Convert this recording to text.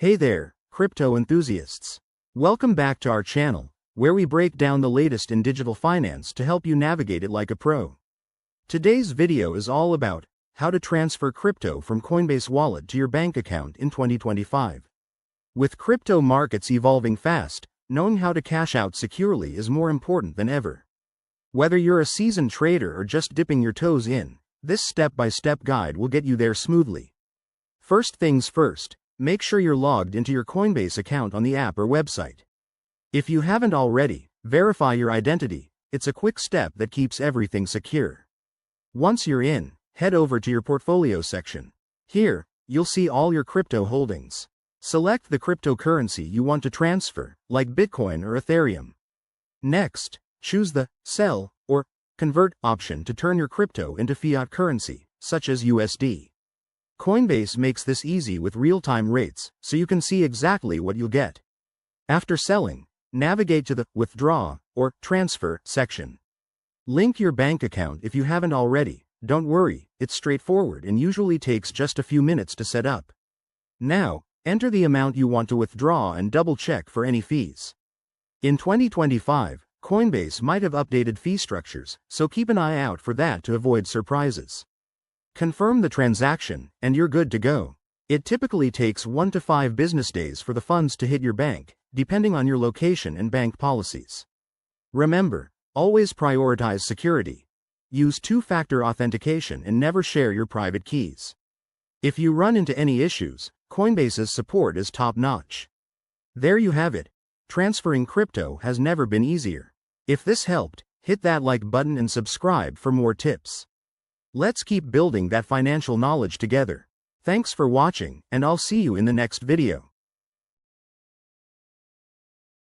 Hey there, crypto enthusiasts. Welcome back to our channel, where we break down the latest in digital finance to help you navigate it like a pro. Today's video is all about how to transfer crypto from Coinbase Wallet to your bank account in 2025. With crypto markets evolving fast, knowing how to cash out securely is more important than ever. Whether you're a seasoned trader or just dipping your toes in, this step-by-step guide will get you there smoothly. First things first, make sure you're logged into your Coinbase account on the app or website. If you haven't already, verify your identity. It's a quick step that keeps everything secure. Once you're in, head over to your portfolio section. Here, you'll see all your crypto holdings. Select the cryptocurrency you want to transfer, like Bitcoin or Ethereum. Next, choose the Sell or Convert option to turn your crypto into fiat currency, such as USD. Coinbase makes this easy with real-time rates, so you can see exactly what you'll get. After selling, navigate to the Withdraw or Transfer section. Link your bank account if you haven't already. Don't worry, it's straightforward and usually takes just a few minutes to set up. Now, enter the amount you want to withdraw and double-check for any fees. In 2025, Coinbase might have updated fee structures, so keep an eye out for that to avoid surprises. Confirm the transaction, and you're good to go. It typically takes 1 to 5 business days for the funds to hit your bank, depending on your location and bank policies. Remember, always prioritize security. Use two-factor authentication and never share your private keys. If you run into any issues, Coinbase's support is top-notch. There you have it. Transferring crypto has never been easier. If this helped, hit that like button and subscribe for more tips. Let's keep building that financial knowledge together. Thanks for watching, and I'll see you in the next video.